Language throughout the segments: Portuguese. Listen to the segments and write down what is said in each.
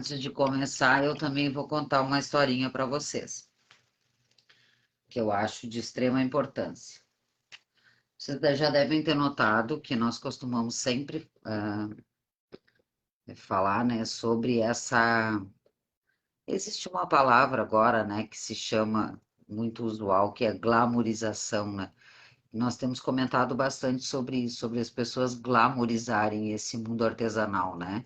antes de começar, eu também vou contar uma historinha para vocês, que eu acho de extrema importância. Vocês já devem ter notado que nós costumamos sempre falar, né, sobre essa. Existe uma palavra agora, né, que se chama muito usual, que é glamorização, né? Nós temos comentado bastante sobre isso, sobre as pessoas glamorizarem esse mundo artesanal, né?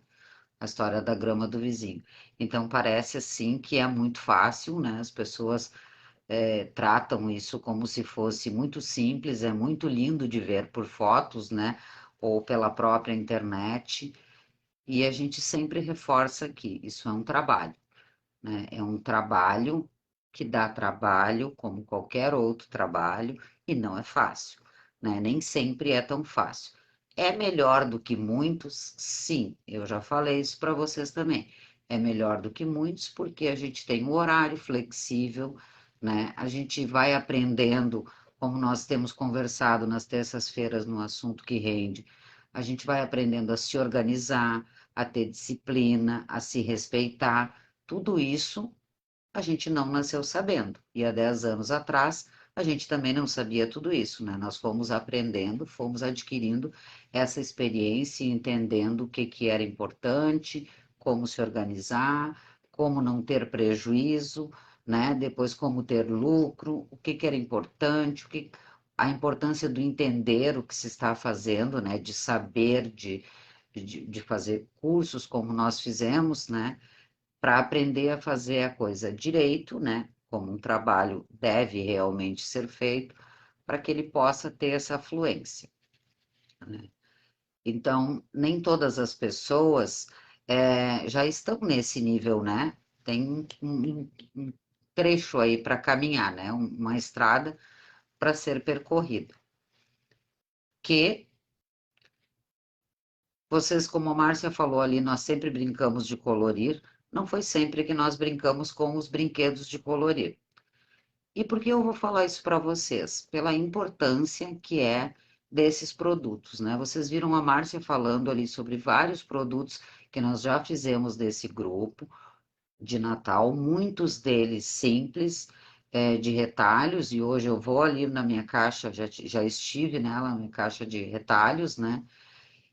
A história da grama do vizinho. Então parece assim que é muito fácil, né? As pessoas tratam isso como se fosse muito simples, é muito lindo de ver por fotos, né? Ou pela própria internet. E a gente sempre reforça que isso é um trabalho, né? É um trabalho que dá trabalho, como qualquer outro trabalho, e não é fácil, né? Nem sempre é tão fácil. É melhor do que muitos? Sim, eu já falei isso para vocês também. É melhor do que muitos porque a gente tem um horário flexível, né? A gente vai aprendendo, como nós temos conversado nas terças-feiras no assunto que rende, a gente vai aprendendo a se organizar, a ter disciplina, a se respeitar. Tudo isso a gente não nasceu sabendo. E há 10 anos atrás, a gente também não sabia tudo isso, né? Nós fomos aprendendo, fomos adquirindo essa experiência, e entendendo o que que era importante, como se organizar, como não ter prejuízo, né? Depois como ter lucro, o que que era importante, a importância do entender o que se está fazendo, né? De saber, de fazer cursos como nós fizemos, né? Para aprender a fazer a coisa direito, né? Como um trabalho deve realmente ser feito, para que ele possa ter essa fluência, né? Então, nem todas as pessoas já estão nesse nível, né? Tem um trecho aí para caminhar, né? Uma estrada para ser percorrida. Que vocês, como a Márcia falou ali, nós sempre brincamos de colorir. Não foi sempre que nós brincamos com os brinquedos de colorir. E por que eu vou falar isso para vocês? Pela importância que é desses produtos, né? Vocês viram a Márcia falando ali sobre vários produtos que nós já fizemos desse grupo de Natal, muitos deles simples, de retalhos, e hoje eu vou ali na minha caixa, já estive nela, na minha caixa de retalhos, né?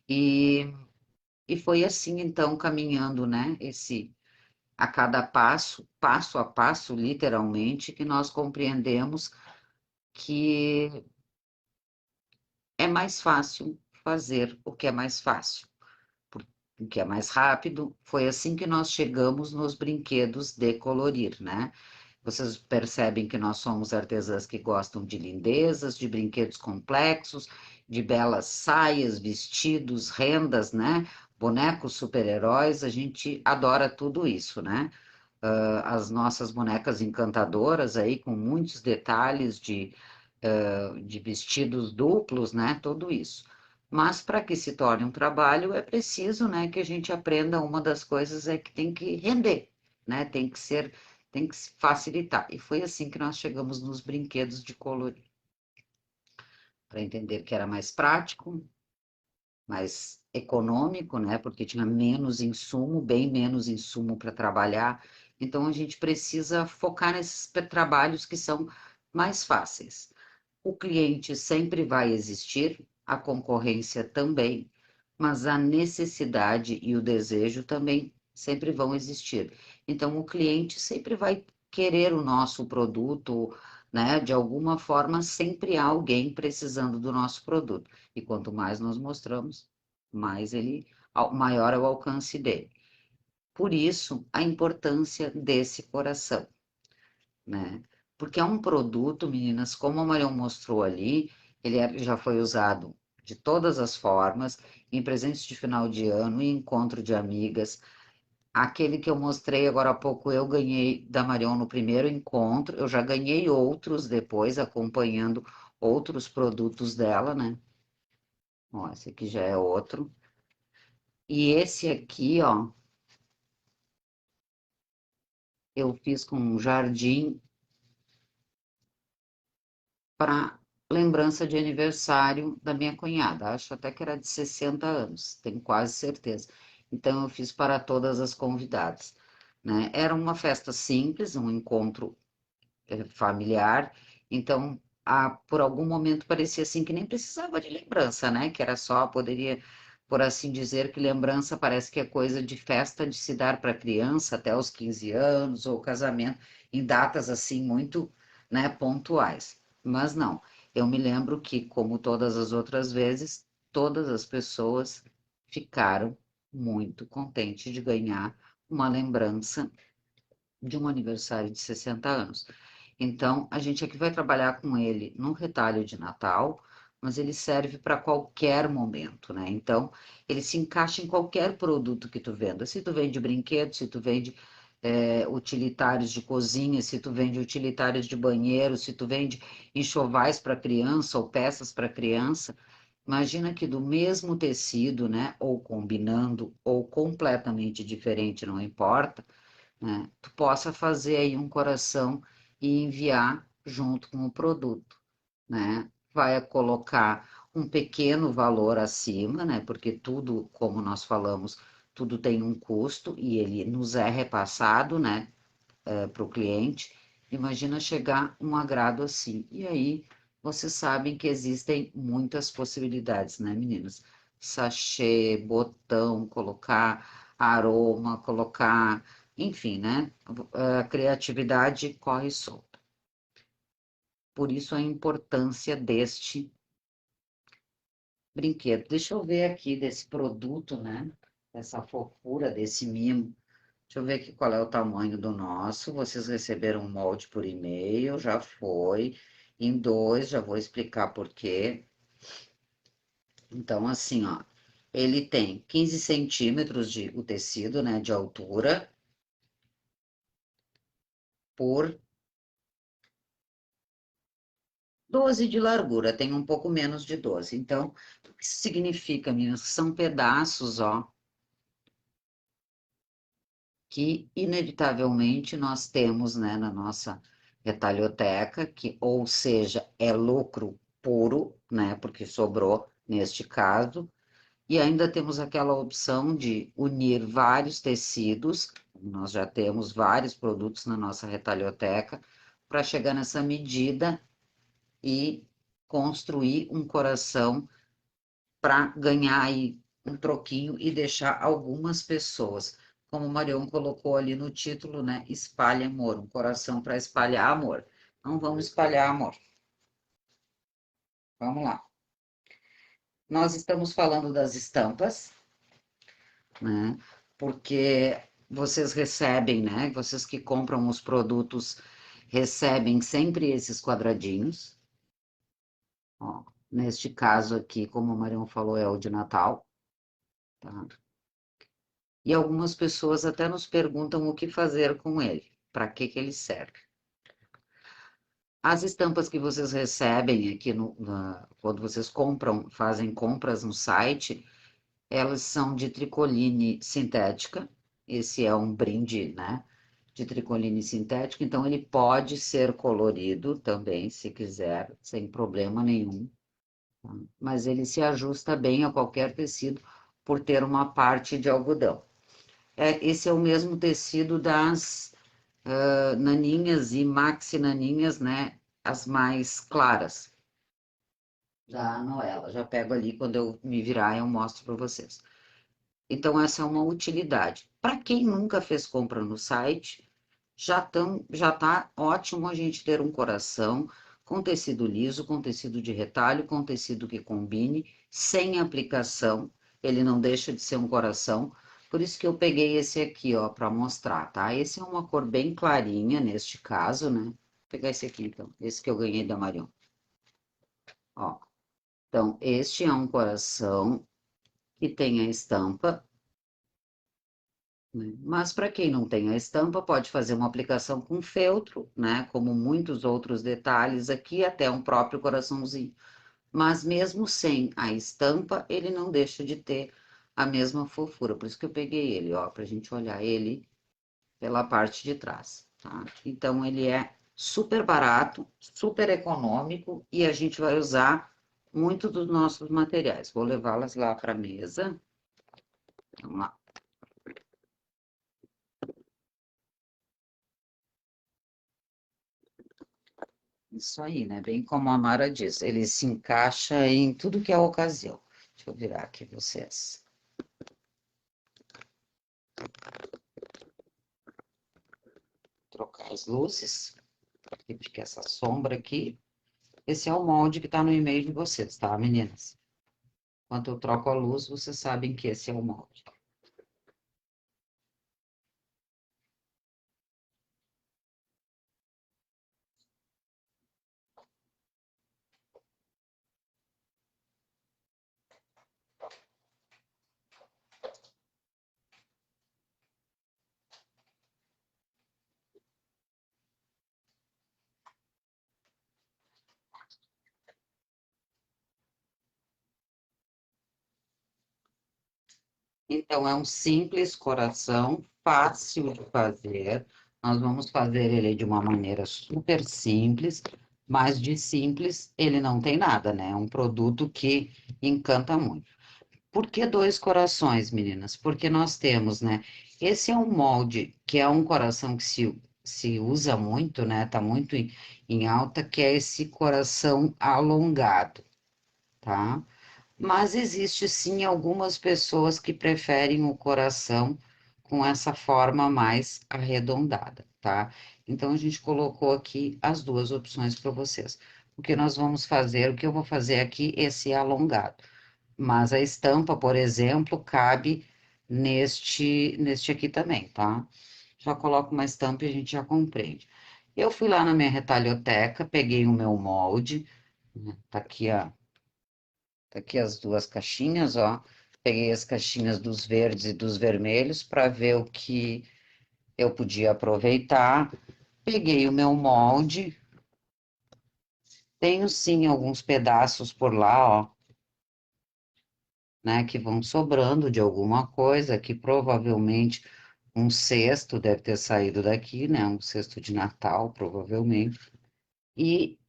E, e foi assim, então, caminhando, né? A cada passo, passo a passo, literalmente, que nós compreendemos que é mais fácil fazer o que é mais fácil, o que é mais rápido. Foi assim que nós chegamos nos brinquedos de colorir, né? Vocês percebem que nós somos artesãs que gostam de lindezas, de brinquedos complexos, de belas saias, vestidos, rendas, né? Bonecos, super-heróis, a gente adora tudo isso, né? As nossas bonecas encantadoras aí, com muitos detalhes de vestidos duplos, né? Tudo isso. Mas para que se torne um trabalho, é preciso, né, que a gente aprenda. Uma das coisas é que tem que render, né? Tem que se facilitar. E foi assim que nós chegamos nos brinquedos de colorir, para entender que era mais prático, mais econômico, né? Porque tinha menos insumo, bem menos insumo para trabalhar. Então a gente precisa focar nesses trabalhos que são mais fáceis. O cliente sempre vai existir, a concorrência também, mas a necessidade e o desejo também sempre vão existir. Então, o cliente sempre vai querer o nosso produto, né? De alguma forma, sempre há alguém precisando do nosso produto. E quanto mais nós mostramos, maior é o alcance dele. Por isso, a importância desse coração, né? Porque é um produto, meninas, como a Marion mostrou ali, já foi usado de todas as formas, em presentes de final de ano, em encontro de amigas. Aquele que eu mostrei agora há pouco, eu ganhei da Marion no primeiro encontro, eu já ganhei outros depois, acompanhando outros produtos dela, né? Ó, esse aqui já é outro. E esse aqui, ó, eu fiz com um jardim para lembrança de aniversário da minha cunhada. Acho até que era de 60 anos, tenho quase certeza. Então, eu fiz para todas as convidadas, né? Era uma festa simples, um encontro familiar, então, por algum momento parecia assim que nem precisava de lembrança, né? Que era só, poderia, por assim dizer, que lembrança parece que é coisa de festa de se dar para criança até os 15 anos, ou casamento, em datas assim muito, né, pontuais. Mas não, eu me lembro que, como todas as outras vezes, todas as pessoas ficaram muito contentes de ganhar uma lembrança de um aniversário de 60 anos. Então, a gente aqui vai trabalhar com ele no retalho de Natal, mas ele serve para qualquer momento, né? Então, ele se encaixa em qualquer produto que tu venda. Se tu vende brinquedos, se tu vende utilitários de cozinha, se tu vende utilitários de banheiro, se tu vende enxovais para criança ou peças para criança, imagina que do mesmo tecido, né? Ou combinando, ou completamente diferente, não importa, né? Tu possa fazer aí um coração e enviar junto com o produto, né? Vai colocar um pequeno valor acima, né? Porque tudo, como nós falamos, tudo tem um custo e ele nos é repassado, né? Para o cliente. Imagina chegar um agrado assim. E aí, vocês sabem que existem muitas possibilidades, né, meninas? Sachê, botão, colocar aroma, colocar, enfim, né? A criatividade corre solta. Por isso a importância deste brinquedo. Deixa eu ver aqui desse produto, né? Essa fofura desse mimo. Deixa eu ver aqui qual é o tamanho do nosso. Vocês receberam um molde por e-mail, já foi. Em dois, já vou explicar por quê. Então, assim, ó, ele tem 15 centímetros de o tecido, né, de altura, por 12 de largura, tem um pouco menos de 12. Então, o que isso significa, meninas? São pedaços, ó, que inevitavelmente nós temos, né, na nossa retalhoteca, que ou seja, é lucro puro, né, porque sobrou neste caso, e ainda temos aquela opção de unir vários tecidos, nós já temos vários produtos na nossa retalhoteca, para chegar nessa medida e construir um coração para ganhar aí um troquinho e deixar algumas pessoas, como o Marion colocou ali no título, né? Espalhe amor, um coração para espalhar amor. Não vamos espalhar amor. Vamos lá. Nós estamos falando das estampas, né? Porque vocês recebem, né? Vocês que compram os produtos recebem sempre esses quadradinhos. Ó, neste caso aqui, como o Marion falou, é o de Natal, tá? E algumas pessoas até nos perguntam o que fazer com ele, para que que ele serve. As estampas que vocês recebem aqui quando vocês compram, fazem compras no site, elas são de tricoline sintética. Esse é um brinde, né? De tricoline sintética, então ele pode ser colorido também, se quiser, sem problema nenhum, tá? Mas ele se ajusta bem a qualquer tecido por ter uma parte de algodão. Esse é o mesmo tecido das naninhas e maxi naninhas, né? As mais claras da Noela. Já pego ali, quando eu me virar, eu mostro para vocês. Então, essa é uma utilidade. Para quem nunca fez compra no site, já tá ótimo a gente ter um coração com tecido liso, com tecido de retalho, com tecido que combine, sem aplicação. Ele não deixa de ser um coração. Por isso que eu peguei esse aqui, ó, para mostrar, tá? Esse é uma cor bem clarinha neste caso, né? Vou pegar esse aqui, então. Esse que eu ganhei da Marion. Ó. Então, este é um coração que tem a estampa, né? Mas para quem não tem a estampa, pode fazer uma aplicação com feltro, né? Como muitos outros detalhes aqui, até um próprio coraçãozinho. Mas mesmo sem a estampa, ele não deixa de ter a mesma fofura. Por isso que eu peguei ele, ó, para a gente olhar ele pela parte de trás, tá? Então, ele é super barato, super econômico e a gente vai usar muito dos nossos materiais. Vou levá-las lá para a mesa. Vamos lá. Isso aí, né? Bem como a Mara diz, ele se encaixa em tudo que é ocasião. Deixa eu virar aqui vocês. Trocar as luzes, porque essa sombra aqui, esse é o molde que está no e-mail de vocês, tá, meninas? Enquanto eu troco a luz, vocês sabem que esse é o molde. Então, é um simples coração, fácil de fazer. Nós vamos fazer ele de uma maneira super simples, mas de simples ele não tem nada, né? É um produto que encanta muito. Por que dois corações, meninas? Porque nós temos, né? Esse é um molde que é um coração que se usa muito, né? Tá muito em alta, que é esse coração alongado, tá? Mas existe sim algumas pessoas que preferem o coração com essa forma mais arredondada, tá? Então a gente colocou aqui as duas opções para vocês. O que nós vamos fazer, o que eu vou fazer aqui, esse alongado. Mas a estampa, por exemplo, cabe neste aqui também, tá? Já coloco uma estampa e a gente já compreende. Eu fui lá na minha retalhoteca, peguei o meu molde, né? Tá aqui, ó. Tá aqui as duas caixinhas, ó. Peguei as caixinhas dos verdes e dos vermelhos para ver o que eu podia aproveitar. Peguei o meu molde. Tenho sim alguns pedaços por lá, ó, né, que vão sobrando de alguma coisa, que provavelmente um cesto deve ter saído daqui, né, um cesto de Natal, provavelmente. E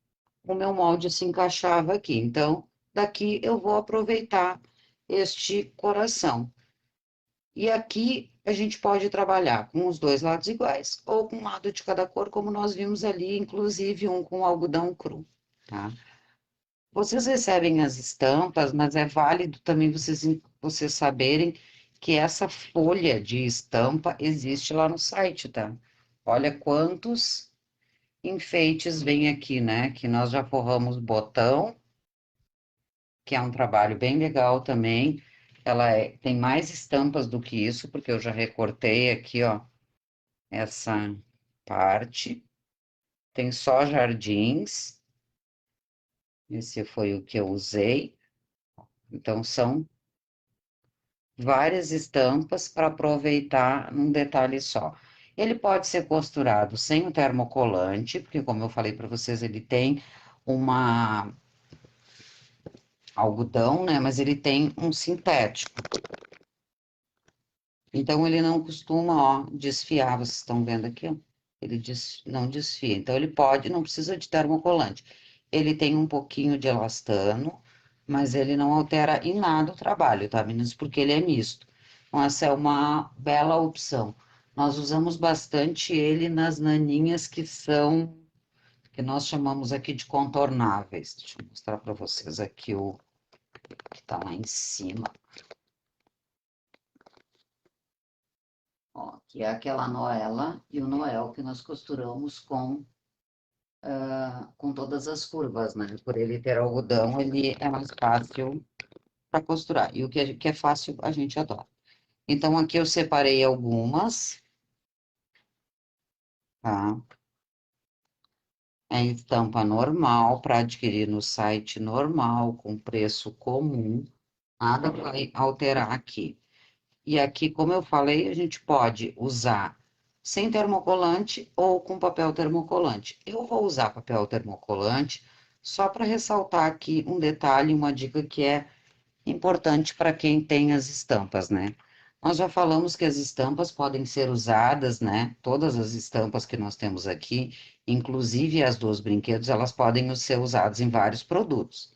o meu molde se encaixava aqui. Então, daqui eu vou aproveitar este coração. E aqui a gente pode trabalhar com os dois lados iguais ou com um lado de cada cor, como nós vimos ali, inclusive um com algodão cru, tá? Vocês recebem as estampas, mas é válido também vocês saberem que essa folha de estampa existe lá no site, tá? Olha quantos enfeites vem aqui, né? Que nós já forramos botão, que é um trabalho bem legal também. Tem mais estampas do que isso, porque eu já recortei aqui, ó, essa parte. Tem só jardins, esse foi o que eu usei. Então, são várias estampas para aproveitar num detalhe só. Ele pode ser costurado sem o termocolante, porque, como eu falei para vocês, ele tem uma algodão, né? Mas ele tem um sintético. Então, ele não costuma, ó, desfiar. Vocês estão vendo aqui, ó? Ele não desfia. Então, ele pode, não precisa de termocolante. Ele tem um pouquinho de elastano, mas ele não altera em nada o trabalho, tá, meninas? Porque ele é misto. Então, essa é uma bela opção. Nós usamos bastante ele nas naninhas que nós chamamos aqui de contornáveis. Deixa eu mostrar para vocês aqui o que tá lá em cima. Ó, que é aquela Noela e o Noel que nós costuramos com todas as curvas, né? Por ele ter algodão, ele é mais fácil para costurar. E o que é fácil, a gente adora. Então, aqui eu separei algumas, tá? É em estampa normal, para adquirir no site normal, com preço comum. Nada vai alterar aqui. E aqui, como eu falei, a gente pode usar sem termocolante ou com papel termocolante. Eu vou usar papel termocolante só para ressaltar aqui um detalhe, uma dica que é importante para quem tem as estampas, né? Nós já falamos que as estampas podem ser usadas, né? Todas as estampas que nós temos aqui, inclusive as dos brinquedos, elas podem ser usadas em vários produtos.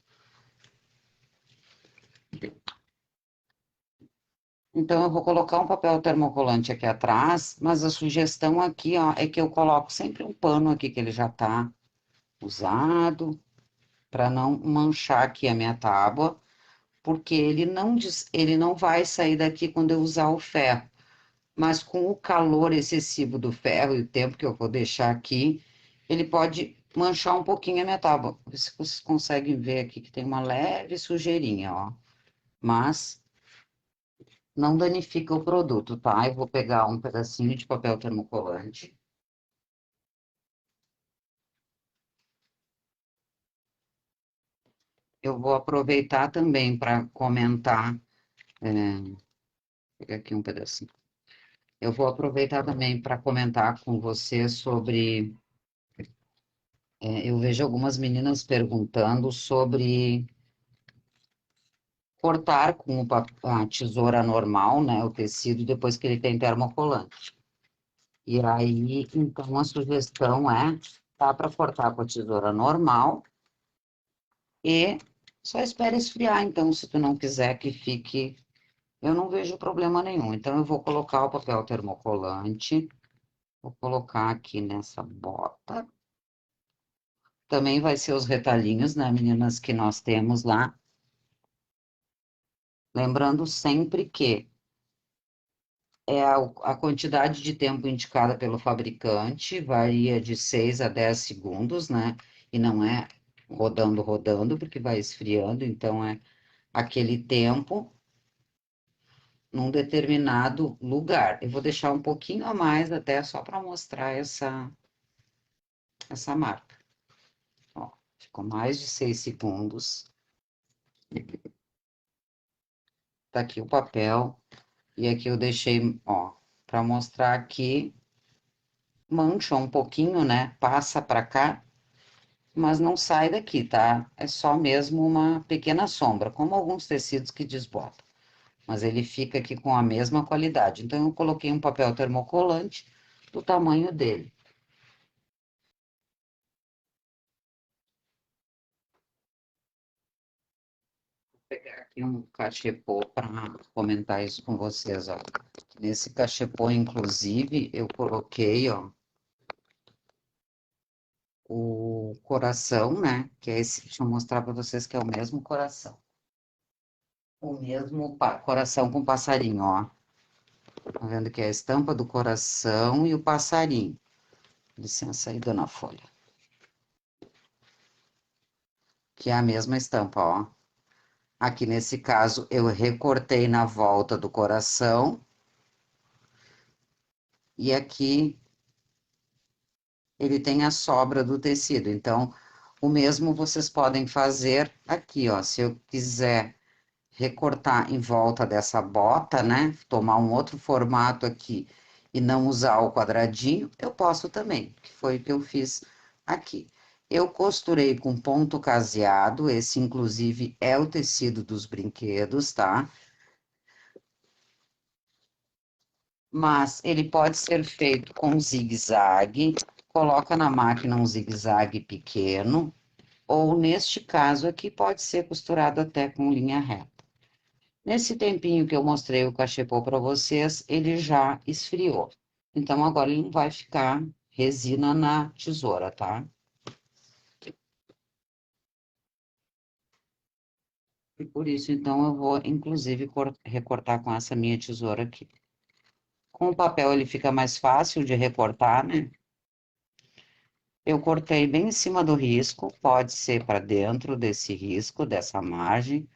Então, eu vou colocar um papel termocolante aqui atrás, mas a sugestão aqui, ó, é que eu coloco sempre um pano aqui que ele já tá usado, para não manchar aqui a minha tábua, porque ele não vai sair daqui quando eu usar o ferro. Mas com o calor excessivo do ferro e o tempo que eu vou deixar aqui, ele pode manchar um pouquinho a minha tábua. Vê se vocês conseguem ver aqui que tem uma leve sujeirinha, ó. Mas não danifica o produto, tá? Eu vou pegar um pedacinho de papel termocolante. Eu vou aproveitar também para comentar. Vou pegar aqui um pedacinho. Eu vou aproveitar também para comentar com você sobre. Eu vejo algumas meninas perguntando sobre cortar com a tesoura normal, né, o tecido, depois que ele tem termocolante. E aí, então, a sugestão dá para cortar com a tesoura normal e só espera esfriar. Então, se tu não quiser que fique, eu não vejo problema nenhum. Então, eu vou colocar o papel termocolante, vou colocar aqui nessa bota. Também vai ser os retalhinhos, né, meninas, que nós temos lá. Lembrando sempre que a quantidade de tempo indicada pelo fabricante varia de 6 a 10 segundos, né? E não é rodando, rodando, porque vai esfriando, então é aquele tempo num determinado lugar. Eu vou deixar um pouquinho a mais até só para mostrar essa marca. Ó, ficou mais de 6 segundos. Tá aqui o papel. E aqui eu deixei, ó, para mostrar aqui, mancha um pouquinho, né? Passa para cá, mas não sai daqui, tá? É só mesmo uma pequena sombra, como alguns tecidos que desbotam. Mas ele fica aqui com a mesma qualidade. Então, eu coloquei um papel termocolante do tamanho dele. Vou pegar aqui um cachepô para comentar isso com vocês, ó. Nesse cachepô, inclusive, eu coloquei, ó, o coração, né? Que é esse, deixa eu mostrar para vocês que é o mesmo coração. O mesmo coração com passarinho, ó. Tá vendo que é a estampa do coração e o passarinho. Licença aí, dona Folha. Que é a mesma estampa, ó. Aqui nesse caso, eu recortei na volta do coração. E aqui ele tem a sobra do tecido. Então, o mesmo vocês podem fazer aqui, ó. Se eu quiser recortar em volta dessa bota, né? Tomar um outro formato aqui e não usar o quadradinho, eu posso também, que foi o que eu fiz aqui. Eu costurei com ponto caseado, esse inclusive é o tecido dos brinquedos, tá? Mas ele pode ser feito com zigue-zague, coloca na máquina um zigue-zague pequeno, ou neste caso aqui pode ser costurado até com linha reta. Nesse tempinho que eu mostrei o cachepô para vocês, ele já esfriou. Então, agora ele não vai ficar resina na tesoura, tá? E por isso, então, eu vou, inclusive, recortar com essa minha tesoura aqui. Com o papel ele fica mais fácil de recortar, né? Eu cortei bem em cima do risco, pode ser para dentro desse risco, dessa margem,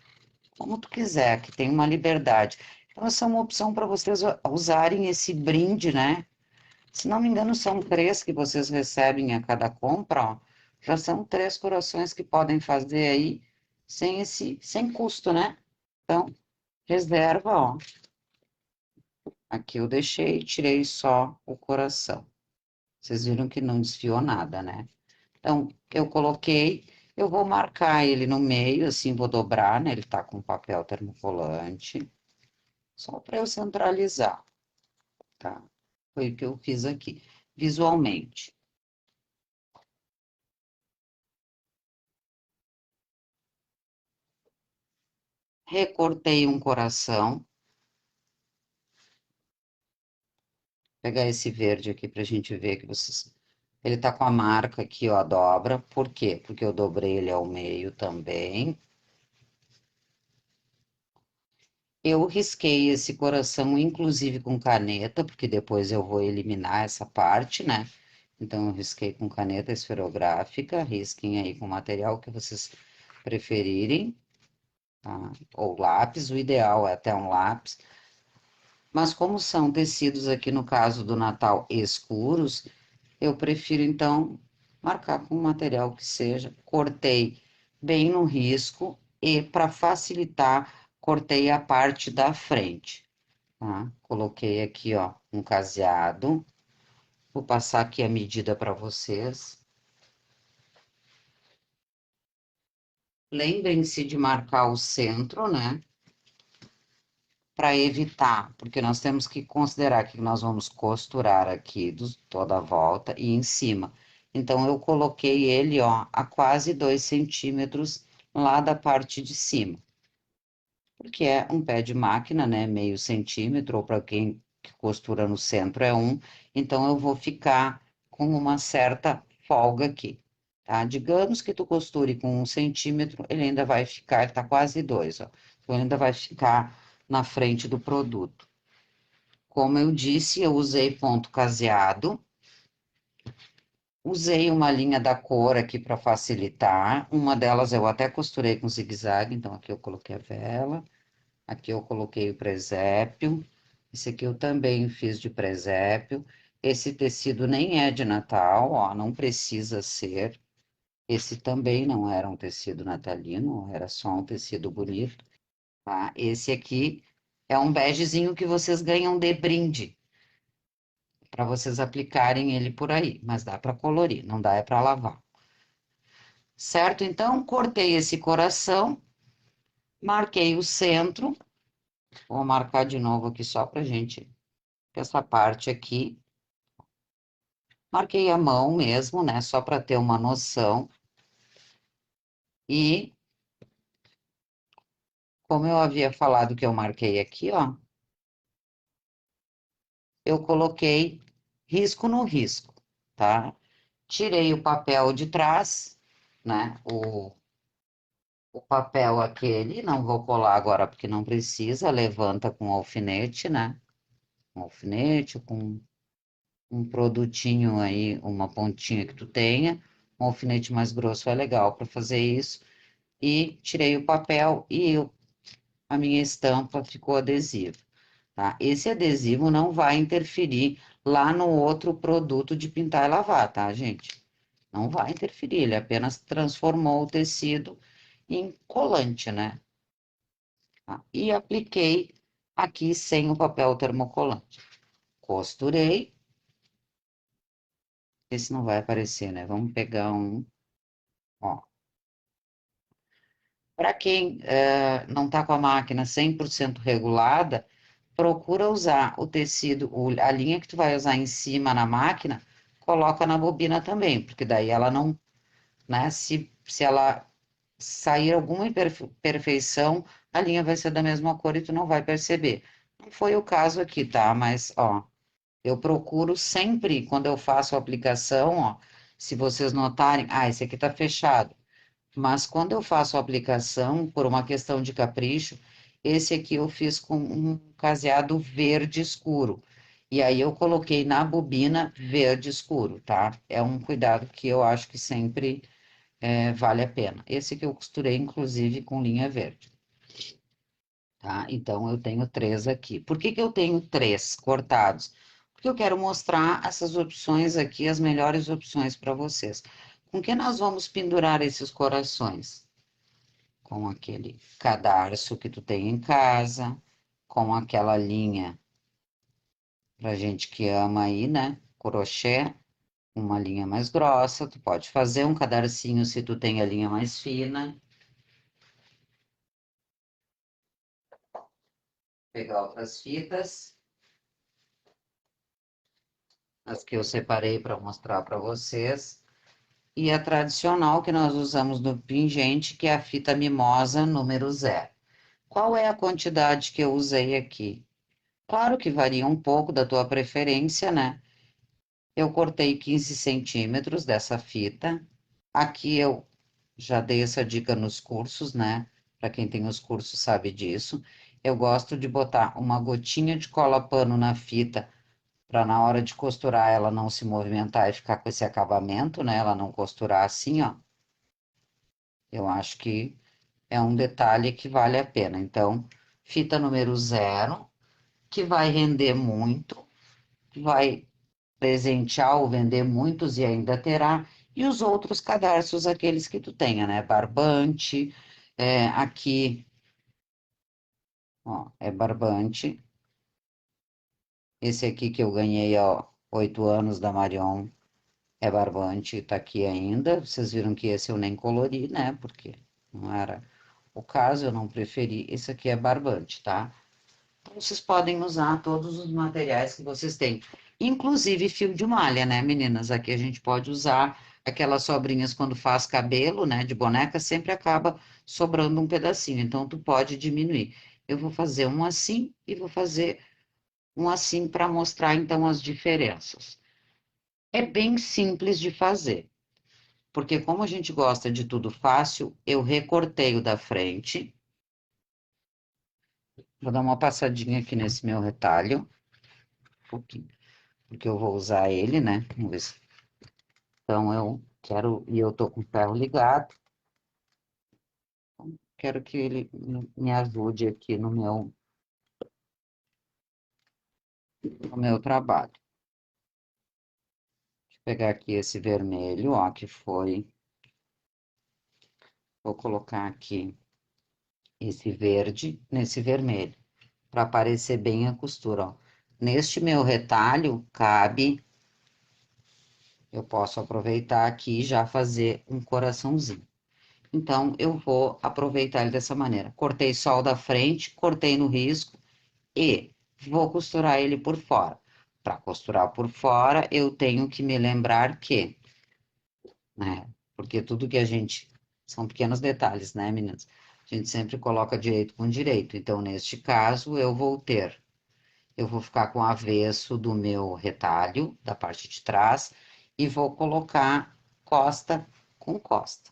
como tu quiser, que tem uma liberdade. Então, essa é uma opção para vocês usarem esse brinde, né? Se não me engano, são 3 que vocês recebem a cada compra, ó. Já são 3 corações que podem fazer aí sem custo, né? Então, reserva, ó. Aqui eu deixei, tirei só o coração. Vocês viram que não desfiou nada, né? Então, eu coloquei, eu vou marcar ele no meio, assim, vou dobrar, né? Ele tá com papel termocolante, só para eu centralizar, tá? Foi o que eu fiz aqui, visualmente. Recortei um coração. Pegar esse verde aqui para a gente ver que vocês Ele tá com a marca aqui, ó, dobra. Por quê? Porque eu dobrei ele ao meio também. Eu risquei esse coração, inclusive com caneta, porque depois eu vou eliminar essa parte, né? Então, eu risquei com caneta esferográfica, risquem aí com o material que vocês preferirem, tá? Ou lápis, o ideal é até um lápis. Mas como são tecidos aqui, no caso do Natal, escuros, eu prefiro, então, marcar com um material que seja. Cortei bem no risco e, para facilitar, cortei a parte da frente, tá? Coloquei aqui, ó, um caseado. Vou passar aqui a medida para vocês. Lembrem-se de marcar o centro, né? Para evitar, porque nós temos que considerar que nós vamos costurar aqui toda a volta e em cima. Então, eu coloquei ele, ó, a quase 2 centímetros lá da parte de cima. Porque é um pé de máquina, né? Meio centímetro, ou para quem que costura no centro é um. Então, eu vou ficar com uma certa folga aqui, tá? Digamos que tu costure com 1 centímetro, ele ainda vai ficar, ele tá quase 2, ó. Então, ele ainda vai ficar na frente do produto. Como eu disse, eu usei ponto caseado, usei uma linha da cor aqui para facilitar. Uma delas eu até costurei com zigue-zague, então aqui eu coloquei a vela, aqui eu coloquei o presépio. Esse aqui eu também fiz de presépio. Esse tecido nem é de Natal, ó, não precisa ser. Esse também não era um tecido natalino, era só um tecido bonito, tá? Esse aqui é um begezinho que vocês ganham de brinde, para vocês aplicarem ele por aí, mas dá para colorir, não dá é para lavar. Certo? Então, cortei esse coração, marquei o centro, vou marcar de novo aqui só para gente, essa parte aqui. Marquei a mão mesmo, né? Só para ter uma noção. E, como eu havia falado que eu marquei aqui, ó, eu coloquei risco no risco, tá? Tirei o papel de trás, né? O papel aquele, não vou colar agora porque não precisa, levanta com alfinete, né? Um alfinete, com um produtinho aí, uma pontinha que tu tenha. Um alfinete mais grosso é legal para fazer isso. E tirei o papel e a minha estampa ficou adesiva, tá? Esse adesivo não vai interferir lá no outro produto de pintar e lavar, tá, gente? Não vai interferir, ele apenas transformou o tecido em colante, né? Tá? E apliquei aqui sem o papel termocolante. Costurei. Esse não vai aparecer, né? Vamos pegar um, ó. Para quem não está com a máquina 100% regulada, procura usar o tecido, a linha que tu vai usar em cima na máquina, coloca na bobina também, porque daí ela não, né? Se ela sair alguma imperfeição, a linha vai ser da mesma cor e tu não vai perceber. Não foi o caso aqui, tá? Mas, ó, eu procuro sempre, quando eu faço a aplicação, ó, se vocês notarem, esse aqui tá fechado. Mas quando eu faço a aplicação, por uma questão de capricho, esse aqui eu fiz com um caseado verde escuro. E aí eu coloquei na bobina verde escuro, tá? É um cuidado que eu acho que sempre vale a pena. Esse que eu costurei, inclusive, com linha verde, tá? Então, eu tenho três aqui. Por que que eu tenho três cortados? Porque eu quero mostrar essas opções aqui, as melhores opções para vocês. Com que nós vamos pendurar esses corações? Com aquele cadarço que tu tem em casa, com aquela linha, pra gente que ama aí, né? Crochê, uma linha mais grossa. Tu pode fazer um cadarcinho se tu tem a linha mais fina. Pegar outras fitas, as que eu separei para mostrar para vocês. E a tradicional que nós usamos no pingente, que é a fita mimosa número 0. Qual é a quantidade que eu usei aqui? Claro que varia um pouco da tua preferência, né? Eu cortei 15 centímetros dessa fita. Aqui eu já dei essa dica nos cursos, né? Para quem tem os cursos sabe disso. Eu gosto de botar uma gotinha de cola-pano na fita para na hora de costurar ela não se movimentar e ficar com esse acabamento, né? Ela não costurar assim, ó. Eu acho que é um detalhe que vale a pena. Então, fita número 0, que vai render muito, vai presentear ou vender muitos e ainda terá, e os outros cadarços, aqueles que tu tenha, né? Barbante, aqui, ó, é barbante. Esse aqui que eu ganhei há 8 anos da Marion é barbante, tá aqui ainda. Vocês viram que esse eu nem colori, né? Porque não era o caso, eu não preferi. Esse aqui é barbante, tá? Então, vocês podem usar todos os materiais que vocês têm, inclusive fio de malha, né, meninas? Aqui a gente pode usar aquelas sobrinhas quando faz cabelo, né, de boneca, sempre acaba sobrando um pedacinho, então tu pode diminuir. Eu vou fazer um assim e vou fazer um assim para mostrar então as diferenças. É bem simples de fazer, porque como a gente gosta de tudo fácil, eu recortei o da frente. Vou dar uma passadinha aqui nesse meu retalho, um pouquinho, porque eu vou usar ele, né? Vamos ver se... Então eu quero, e eu tô com o ferro ligado, quero que ele me ajude aqui no meu trabalho. Deixa eu pegar aqui esse vermelho, ó, que foi. Vou colocar aqui esse verde nesse vermelho, para aparecer bem a costura, ó. Neste meu retalho, cabe, eu posso aproveitar aqui e já fazer um coraçãozinho. Então, eu vou aproveitar ele dessa maneira. Cortei só o da frente, cortei no risco e vou costurar ele por fora. Para costurar por fora, eu tenho que me lembrar que, né? Porque tudo que a gente. São pequenos detalhes, né, meninas? A gente sempre coloca direito com direito. Então, neste caso, eu vou ficar com o avesso do meu retalho, da parte de trás, e vou colocar costa com costa.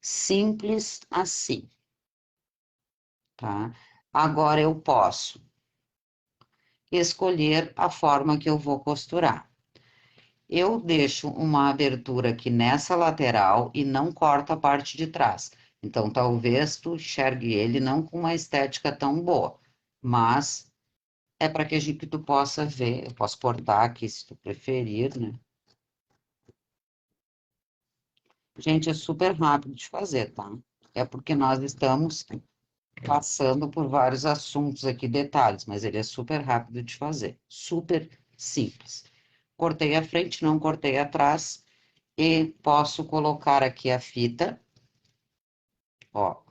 Simples assim, tá? Agora eu posso escolher a forma que eu vou costurar. Eu deixo uma abertura aqui nessa lateral e não corto a parte de trás. Então, talvez tu enxergue ele não com uma estética tão boa, mas é para que tu possa ver. Eu posso cortar aqui se tu preferir, né? Gente, é super rápido de fazer, tá? É porque nós estamos passando por vários assuntos aqui, detalhes, mas ele é super rápido de fazer, super simples. Cortei a frente, não cortei atrás, e posso colocar aqui a fita, ó.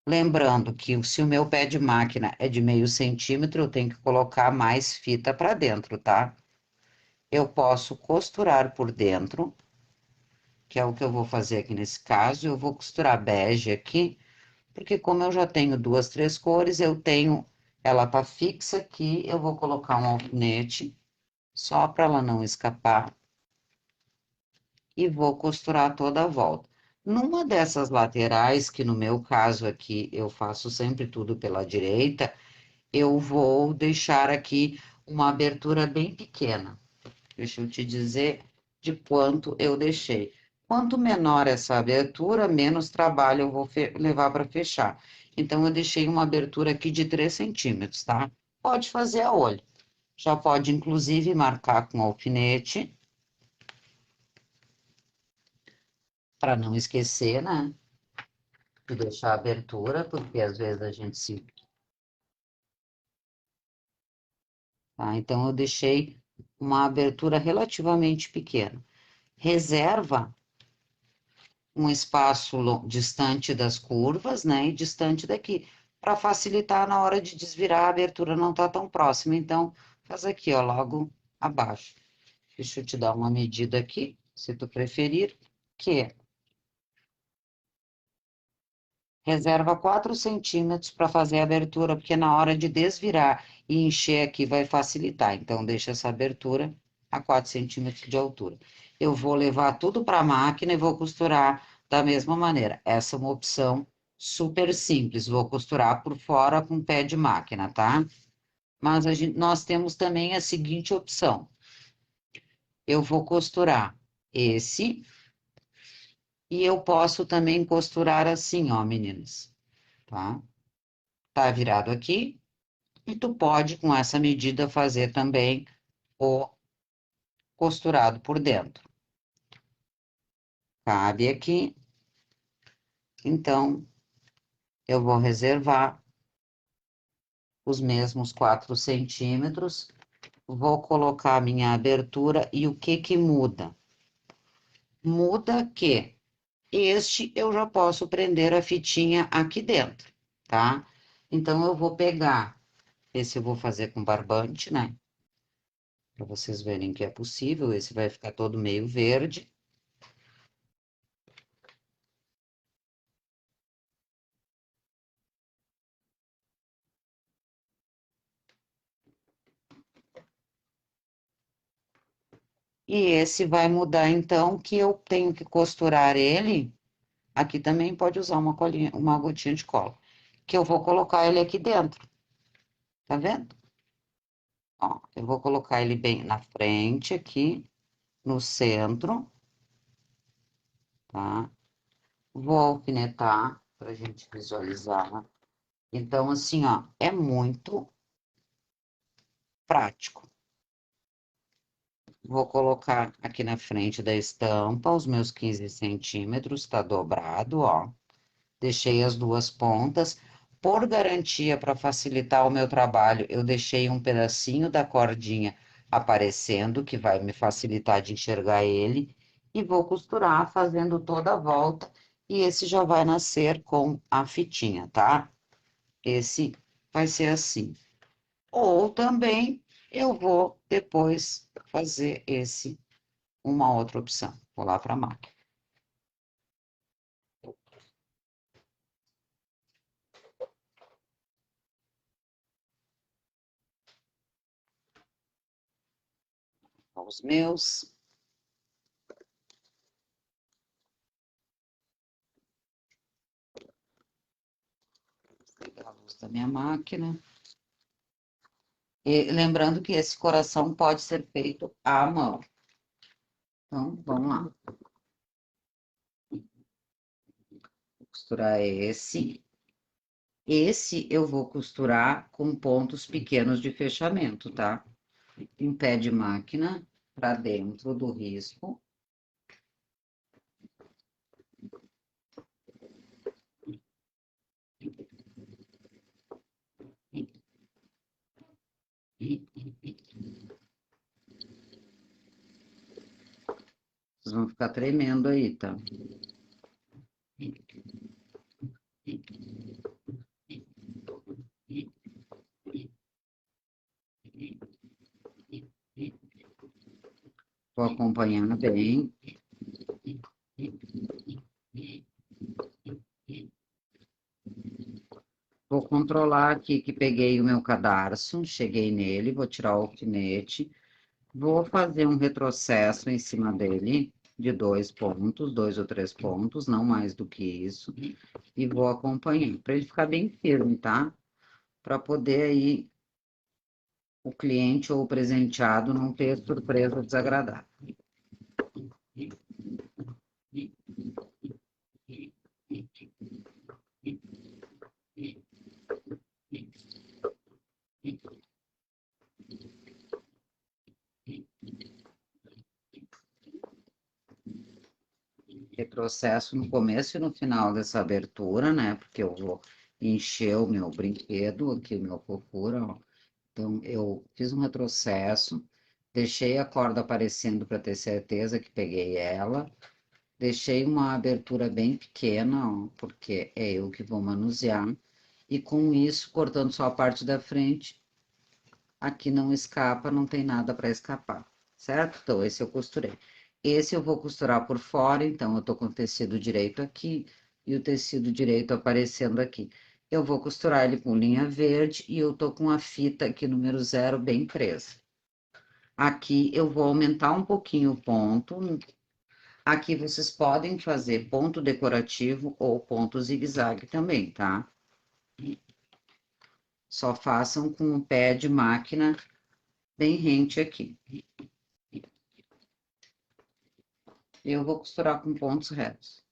Lembrando que se o meu pé de máquina é de meio centímetro, eu tenho que colocar mais fita para dentro, tá? Eu posso costurar por dentro, que é o que eu vou fazer aqui nesse caso. Eu vou costurar bege aqui, porque como eu já tenho duas, três cores, eu tenho, ela tá fixa aqui, eu vou colocar um alfinete, só para ela não escapar, e vou costurar toda a volta. Numa dessas laterais, que no meu caso aqui, eu faço sempre tudo pela direita, eu vou deixar aqui uma abertura bem pequena. Deixa eu te dizer de quanto eu deixei. Quanto menor essa abertura, menos trabalho eu vou levar para fechar. Então, eu deixei uma abertura aqui de 3 centímetros, tá? Pode fazer a olho. Já pode, inclusive, marcar com alfinete, para não esquecer, né? De deixar a abertura, porque às vezes a gente se. Tá? Então, eu deixei uma abertura relativamente pequena. Reserva um espaço distante das curvas, né, e distante daqui, para facilitar na hora de desvirar, a abertura não tá tão próxima. Então, faz aqui, ó, logo abaixo. Deixa eu te dar uma medida aqui, se tu preferir, que reserva 4 centímetros para fazer a abertura, porque na hora de desvirar e encher aqui vai facilitar. Então, deixa essa abertura a 4 centímetros de altura. Eu vou levar tudo para a máquina e vou costurar da mesma maneira. Essa é uma opção super simples. Vou costurar por fora com pé de máquina, tá? Mas nós temos também a seguinte opção. Eu vou costurar esse e eu posso também costurar assim, ó, meninas, tá? Tá virado aqui e tu pode, com essa medida, fazer também o costurado por dentro. Cabe aqui, então, eu vou reservar os mesmos 4 centímetros, vou colocar a minha abertura e o que que muda? Muda que este eu já posso prender a fitinha aqui dentro, tá? Então, eu vou pegar, esse eu vou fazer com barbante, né? Para vocês verem que é possível, esse vai ficar todo meio verde. E esse vai mudar, então, que eu tenho que costurar ele. Aqui também pode usar uma colinha, uma gotinha de cola. Que eu vou colocar ele aqui dentro. Tá vendo? Ó, eu vou colocar ele bem na frente aqui, no centro, tá? Vou alfinetar pra gente visualizar. Então, assim, ó, é muito prático. Vou colocar aqui na frente da estampa os meus 15 centímetros, tá dobrado, ó. Deixei as duas pontas. Por garantia, para facilitar o meu trabalho, eu deixei um pedacinho da cordinha aparecendo, que vai me facilitar de enxergar ele. E vou costurar fazendo toda a volta. E esse já vai nascer com a fitinha, tá? Esse vai ser assim. Ou também eu vou depois fazer esse, uma outra opção. Vou lá para a máquina. Os meus. Pegar a luz da minha máquina. E lembrando que esse coração pode ser feito à mão. Então, vamos lá. Vou costurar esse. Esse eu vou costurar com pontos pequenos de fechamento, tá? Em pé de máquina, para dentro do risco. Vocês vão ficar tremendo aí, tá? Vou acompanhar bem. Vou controlar aqui que peguei o meu cadarço, cheguei nele, vou tirar o alfinete, vou fazer um retrocesso em cima dele de 2 pontos, 2 ou 3 pontos, não mais do que isso, e vou acompanhar, para ele ficar bem firme, tá? Para poder aí o cliente ou o presenteado não ter surpresa desagradável. Retrocesso no começo e no final dessa abertura, né? Porque eu vou encher o meu brinquedo aqui, o meu fofura, ó. Então, eu fiz um retrocesso, deixei a corda aparecendo para ter certeza que peguei ela, deixei uma abertura bem pequena, ó, porque é eu que vou manusear, e com isso, cortando só a parte da frente, aqui não escapa, não tem nada para escapar, certo? Então, esse eu costurei. Esse eu vou costurar por fora, então eu tô com o tecido direito aqui e o tecido direito aparecendo aqui. Eu vou costurar ele com linha verde e eu tô com a fita aqui número 0 bem presa. Aqui eu vou aumentar um pouquinho o ponto. Aqui vocês podem fazer ponto decorativo ou ponto zigue-zague também, tá? Só façam com o pé de máquina bem rente aqui. Eu vou costurar com pontos retos.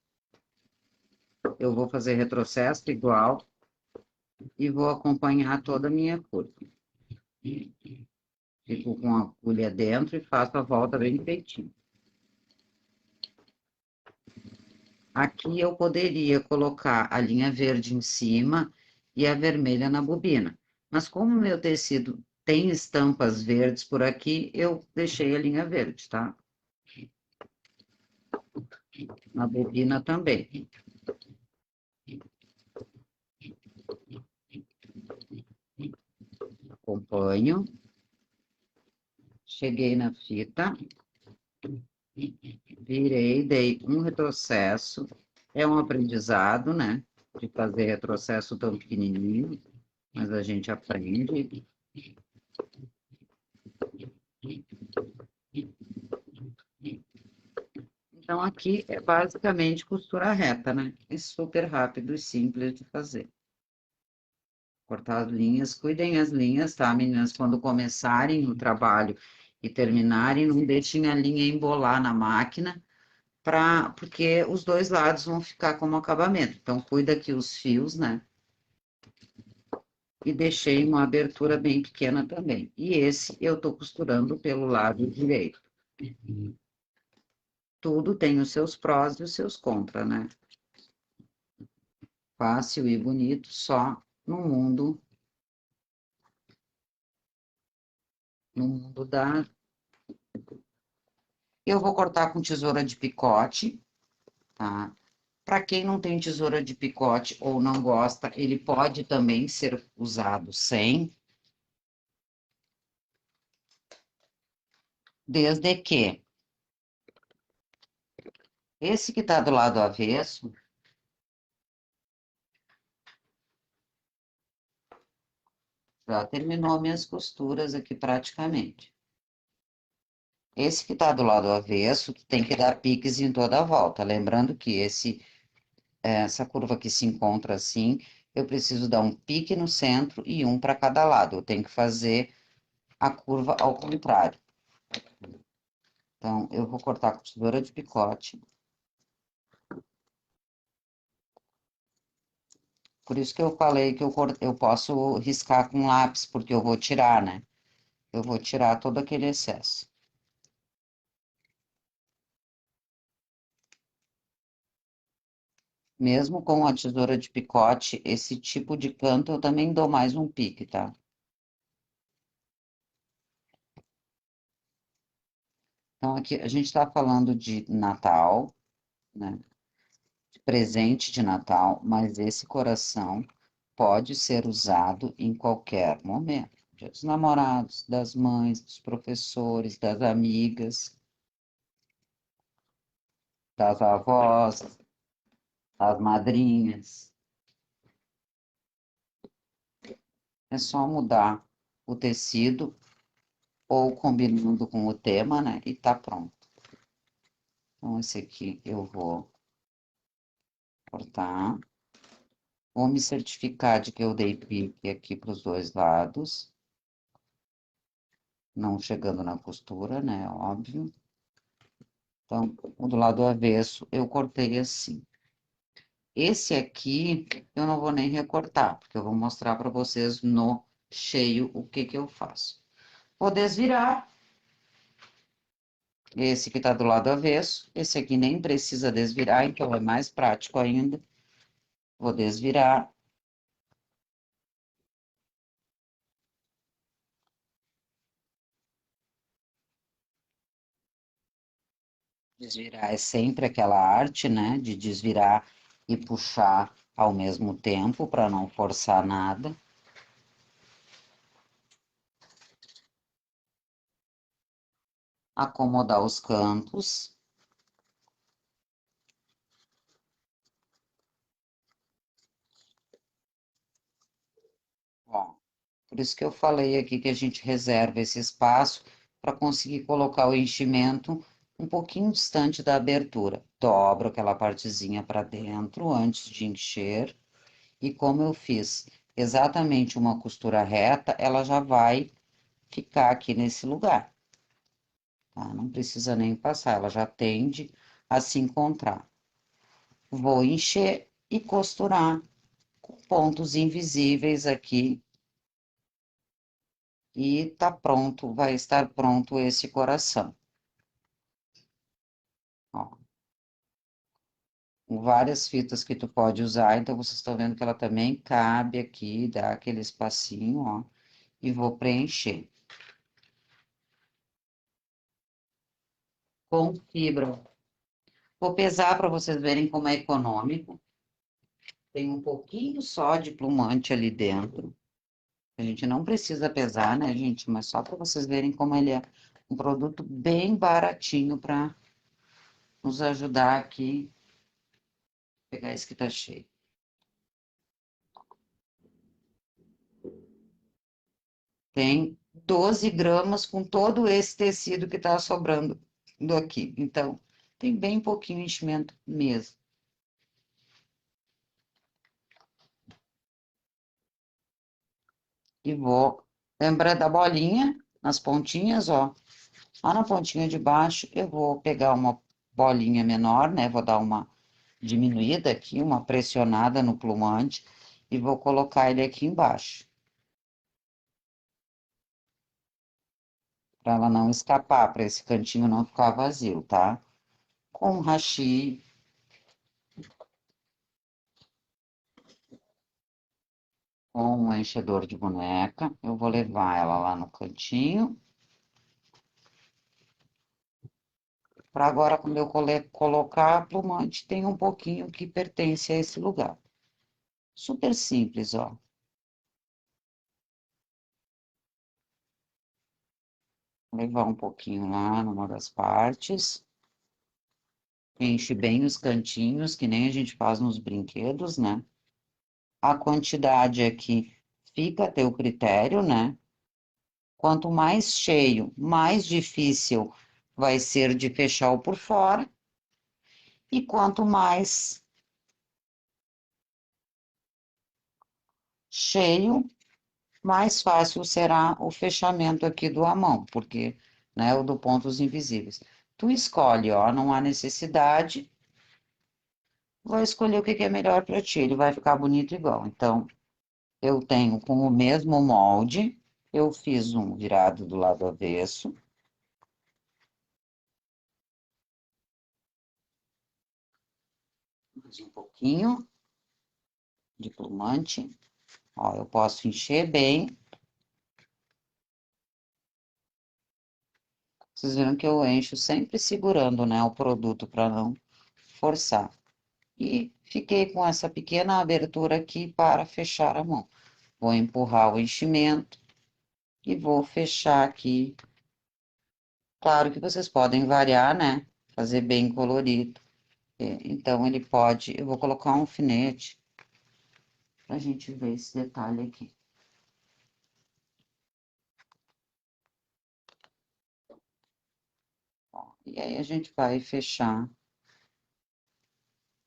Eu vou fazer retrocesso igual e vou acompanhar toda a minha curva. Fico com a agulha dentro e faço a volta bem feitinho. Aqui eu poderia colocar a linha verde em cima e a vermelha na bobina. Mas como o meu tecido tem estampas verdes por aqui, eu deixei a linha verde, tá? Na bobina também. Acompanho. Cheguei na fita. Virei, dei um retrocesso. É um aprendizado, né? De fazer retrocesso tão pequenininho, mas a gente aprende. Então, aqui é basicamente costura reta, né? É super rápido e simples de fazer. Cortar as linhas, cuidem as linhas, tá, meninas? Quando começarem o trabalho e terminarem, não deixem a linha embolar na máquina, porque os dois lados vão ficar como acabamento. Então, cuida que os fios, né? E deixei uma abertura bem pequena também. E esse eu tô costurando pelo lado direito. Tudo tem os seus prós e os seus contras, né? Fácil e bonito, só no mundo da... Eu vou cortar com tesoura de picote, tá? Para quem não tem tesoura de picote ou não gosta, ele pode também ser usado sem, desde que esse que tá do lado avesso, já terminou minhas costuras aqui praticamente. Esse que tá do lado avesso, tu tem que dar piques em toda a volta. Lembrando que essa curva que se encontra assim, eu preciso dar um pique no centro e um para cada lado. Eu tenho que fazer a curva ao contrário. Então, eu vou cortar com tesoura de picote. Por isso que eu falei que eu posso riscar com lápis, porque eu vou tirar, né? Eu vou tirar todo aquele excesso. Mesmo com a tesoura de picote, esse tipo de canto eu também dou mais um pique, tá? Então, aqui a gente está falando de Natal, né? De presente de Natal, mas esse coração pode ser usado em qualquer momento. Dia dos namorados, das mães, dos professores, das amigas, das avós, das madrinhas. É só mudar o tecido ou combinando com o tema, né? E tá pronto. Então, esse aqui eu vou cortar. Vou me certificar de que eu dei pique aqui para os dois lados. Não chegando na costura, né? Óbvio. Então, o do lado avesso eu cortei assim. Esse aqui eu não vou nem recortar, porque eu vou mostrar para vocês no cheio o que que eu faço. Vou desvirar. Esse que tá do lado avesso. Esse aqui nem precisa desvirar, então é mais prático ainda. Vou desvirar. Desvirar é sempre aquela arte, né? De desvirar e puxar ao mesmo tempo, para não forçar nada. Acomodar os cantos. Ó, por isso que eu falei aqui que a gente reserva esse espaço para conseguir colocar o enchimento um pouquinho distante da abertura. Dobro aquela partezinha para dentro antes de encher. E como eu fiz exatamente uma costura reta, ela já vai ficar aqui nesse lugar. Tá? Não precisa nem passar, ela já tende a se encontrar. Vou encher e costurar com pontos invisíveis aqui. E tá pronto, vai estar pronto esse coração. Ó, com várias fitas que tu pode usar, então vocês estão vendo que ela também cabe aqui, dá aquele espacinho, ó, e vou preencher. Com fibra. Vou pesar para vocês verem como é econômico. Tem um pouquinho só de plumante ali dentro. A gente não precisa pesar, né, gente? Mas só para vocês verem como ele é um produto bem baratinho para nos ajudar aqui. Vou pegar esse que tá cheio. Tem 12 gramas com todo esse tecido que tá sobrando do aqui. Então, tem bem pouquinho enchimento mesmo. E vou lembrar da bolinha nas pontinhas, ó. Lá na pontinha de baixo, eu vou pegar uma bolinha menor, né? Vou dar uma diminuída aqui, uma pressionada no plumante e vou colocar ele aqui embaixo. Para ela não escapar, para esse cantinho não ficar vazio, tá? Com hashi, com um enchedor de boneca, eu vou levar ela lá no cantinho. Para agora, quando eu colocar a plumante, tem um pouquinho que pertence a esse lugar. Super simples, ó. Vou levar um pouquinho lá numa das partes. Enche bem os cantinhos, que nem a gente faz nos brinquedos, né? A quantidade aqui fica a teu critério, né? Quanto mais cheio, mais difícil vai ser de fechar o por fora. E quanto mais cheio, mais fácil será o fechamento aqui do a mão, porque, né, o do pontos invisíveis. Tu escolhe, ó, não há necessidade. Vou escolher o que que é melhor para ti, ele vai ficar bonito igual. Então, eu tenho com o mesmo molde, eu fiz um virado do lado avesso. Mais um pouquinho de plumante. Ó, eu posso encher bem. Vocês viram que eu encho sempre segurando, né, o produto para não forçar. E fiquei com essa pequena abertura aqui para fechar a mão. Vou empurrar o enchimento e vou fechar aqui. Claro que vocês podem variar, né? Fazer bem colorido. Então, ele pode... Eu vou colocar um alfinete para a gente ver esse detalhe aqui. Ó, e aí, a gente vai fechar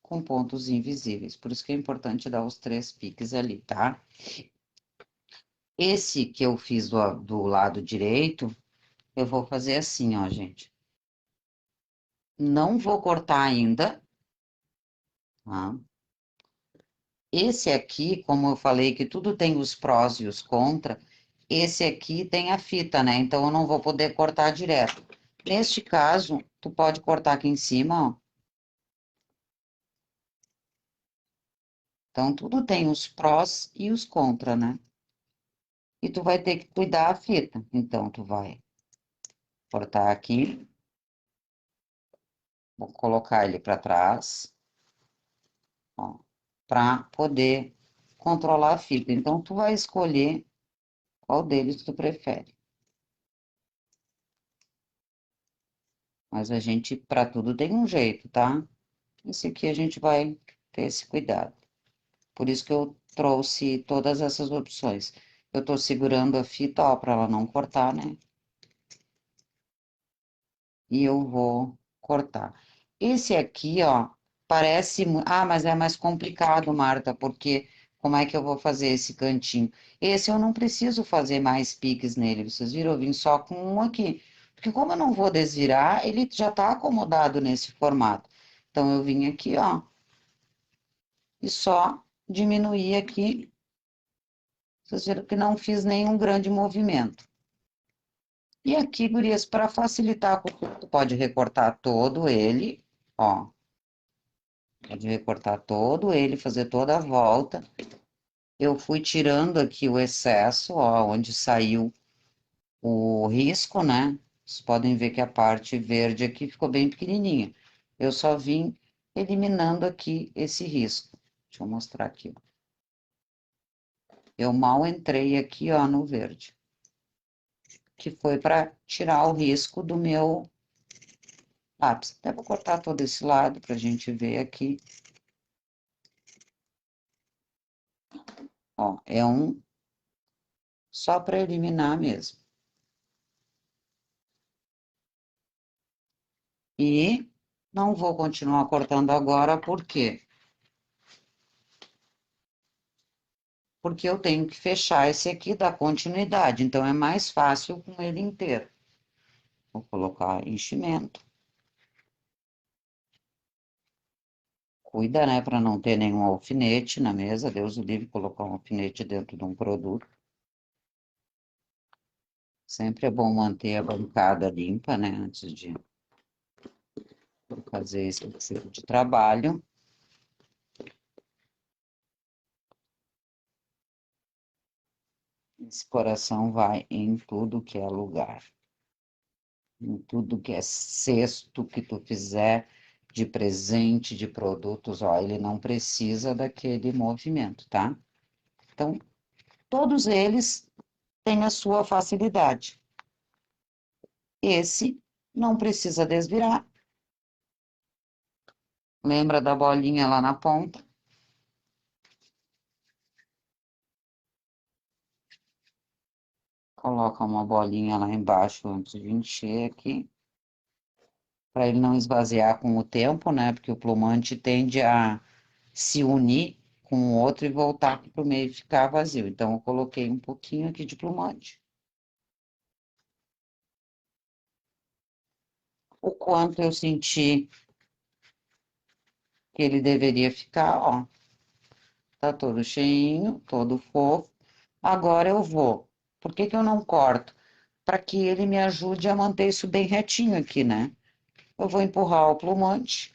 com pontos invisíveis. Por isso que é importante dar os 3 piques ali, tá? Esse que eu fiz do lado direito, eu vou fazer assim, ó, gente. Não vou cortar ainda, tá? Esse aqui, como eu falei que tudo tem os prós e os contra, esse aqui tem a fita, né? Então, eu não vou poder cortar direto. Neste caso, tu pode cortar aqui em cima, ó. Então, tudo tem os prós e os contra, né? E tu vai ter que cuidar a fita. Então, tu vai cortar aqui. Vou colocar ele para trás, ó, para poder controlar a fita. Então, tu vai escolher qual deles tu prefere. Mas a gente, para tudo tem um jeito, tá? Esse aqui a gente vai ter esse cuidado. Por isso que eu trouxe todas essas opções. Eu tô segurando a fita, ó, para ela não cortar, né? e eu vou cortar. Esse aqui, ó, parece... Ah, mas é mais complicado, Marta, porque como é que eu vou fazer esse cantinho? Esse eu não preciso fazer mais piques nele, vocês viram? Eu vim só com um aqui. Porque como eu não vou desvirar, ele já tá acomodado nesse formato. Então, eu vim aqui, ó, e só diminuir aqui. Vocês viram que não fiz nenhum grande movimento. E aqui, gurias, para facilitar a costura, tu pode recortar todo ele, ó. Pode recortar todo ele, fazer toda a volta. Eu fui tirando aqui o excesso, ó, onde saiu o risco, né? Vocês podem ver que a parte verde aqui ficou bem pequenininha. Eu só vim eliminando aqui esse risco. Deixa eu mostrar aqui. Eu mal entrei aqui, ó, no verde. Que foi para tirar o risco do meu lápis. Até vou cortar todo esse lado para a gente ver aqui. Ó, é um só para eliminar mesmo. E não vou continuar cortando agora, por quê? Porque eu tenho que fechar esse aqui da continuidade, então é mais fácil com ele inteiro. Vou colocar enchimento. Cuida, né, para não ter nenhum alfinete na mesa. Deus o livre colocar um alfinete dentro de um produto. Sempre é bom manter a bancada limpa, né, antes de fazer esse tipo de trabalho. Esse coração vai em tudo que é lugar. Em tudo que é cesto que tu fizer de presente, de produtos, ó, ele não precisa daquele movimento, tá? Então, todos eles têm a sua facilidade. Esse não precisa desvirar. Lembra da bolinha lá na ponta? Coloca uma bolinha lá embaixo antes de encher aqui, para ele não esvaziar com o tempo, né? Porque o plumante tende a se unir com o outro e voltar para o meio e ficar vazio. Então, eu coloquei um pouquinho aqui de plumante. O quanto eu senti que ele deveria ficar, ó. Tá todo cheinho, todo fofo. Agora eu vou. Por que que eu não corto? Para que ele me ajude a manter isso bem retinho aqui, né? Eu vou empurrar o plumante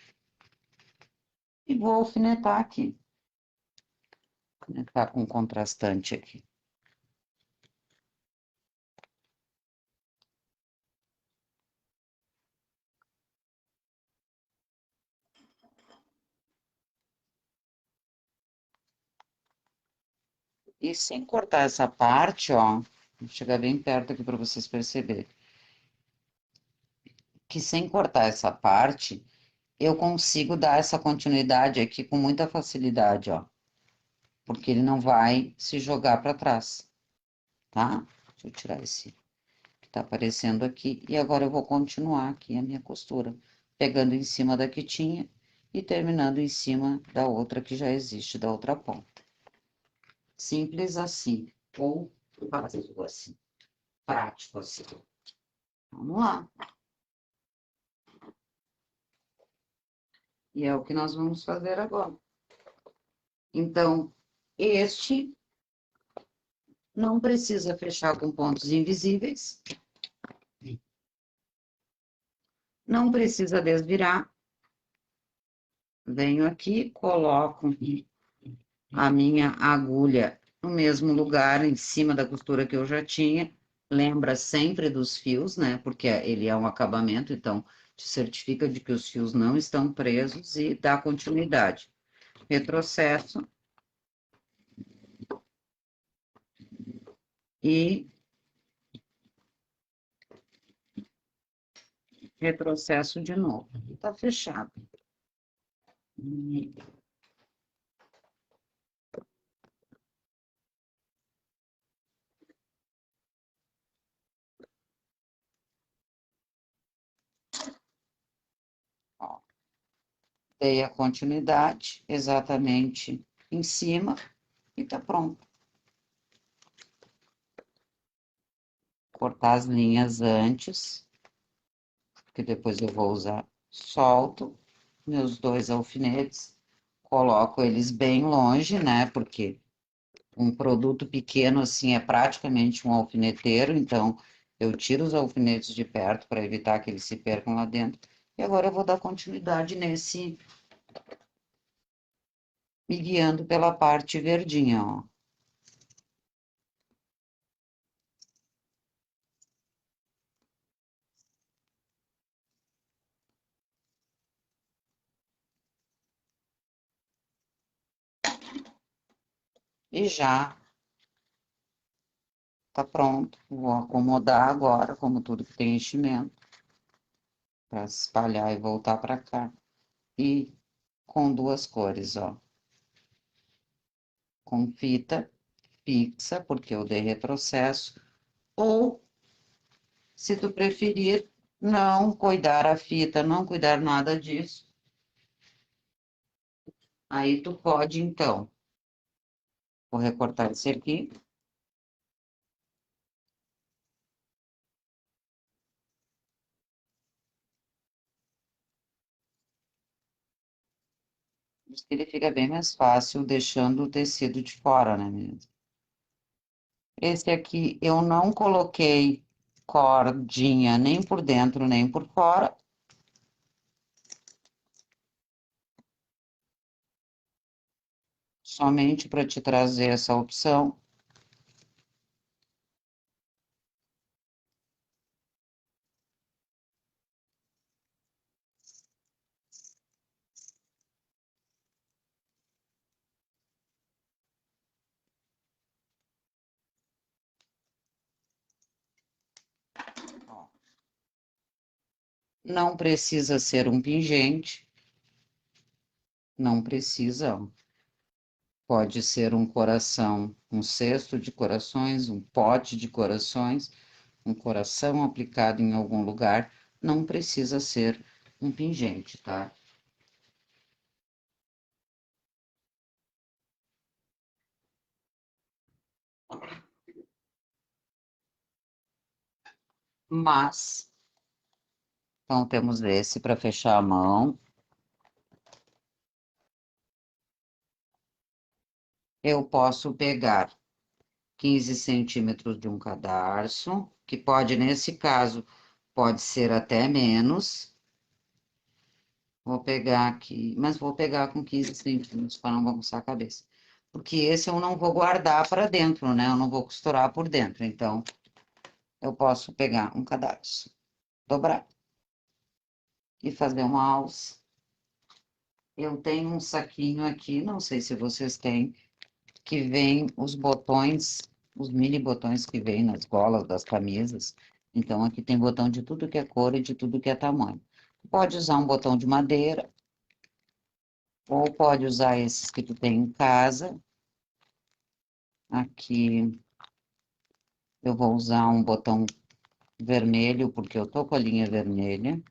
e vou alfinetar aqui. Conectar com um contrastante aqui. E sem cortar essa parte, ó, vou chegar bem perto aqui para vocês perceberem. Que sem cortar essa parte, eu consigo dar essa continuidade aqui com muita facilidade, ó. Porque ele não vai se jogar para trás, tá? Deixa eu tirar esse que tá aparecendo aqui. E agora eu vou continuar aqui a minha costura, pegando em cima da que tinha e terminando em cima da outra que já existe, da outra ponta. Simples assim, ou fácil assim, prático assim. Vamos lá. E é o que nós vamos fazer agora. Então, este não precisa fechar com pontos invisíveis. Não precisa desvirar. Venho aqui, coloco a minha agulha no mesmo lugar, em cima da costura que eu já tinha. Lembra sempre dos fios, né? Porque ele é um acabamento, então te certifica de que os fios não estão presos e dá continuidade. Retrocesso e retrocesso de novo. Tá fechado. Dei a continuidade exatamente em cima e tá pronto. Cortar as linhas antes, que depois eu vou usar. Solto meus 2 alfinetes, coloco eles bem longe, né? Porque um produto pequeno assim é praticamente um alfineteiro, então eu tiro os alfinetes de perto para evitar que eles se percam lá dentro. E agora eu vou dar continuidade nesse, me guiando pela parte verdinha, ó. E já tá pronto. Vou acomodar agora, como tudo que tem enchimento, para espalhar e voltar para cá. E com 2 cores, ó. Com fita fixa, porque eu dei retrocesso, ou, se tu preferir, não cuidar a fita, não cuidar nada disso, aí tu pode, então, vou recortar esse aqui, diz que ele fica bem mais fácil deixando o tecido de fora, né, mesmo? Esse aqui eu não coloquei cordinha nem por dentro nem por fora, somente para te trazer essa opção. Não precisa ser um pingente, não precisa. Pode ser um coração, um cesto de corações, um pote de corações, um coração aplicado em algum lugar, não precisa ser um pingente, tá? Mas, então temos esse para fechar a mão. Eu posso pegar 15 centímetros de um cadarço, que pode, nesse caso, pode ser até menos. Vou pegar aqui, mas vou pegar com 15 centímetros para não bagunçar a cabeça. Porque esse eu não vou guardar para dentro, né? Eu não vou costurar por dentro. Então, eu posso pegar um cadarço, dobrar e fazer uma alça. Eu tenho um saquinho aqui, não sei se vocês têm, que vem os botões, os mini botões que vêm nas golas das camisas. Então, aqui tem botão de tudo que é cor e de tudo que é tamanho. Pode usar um botão de madeira, ou pode usar esses que tu tem em casa. Aqui eu vou usar um botão vermelho, porque eu tô com a linha vermelha,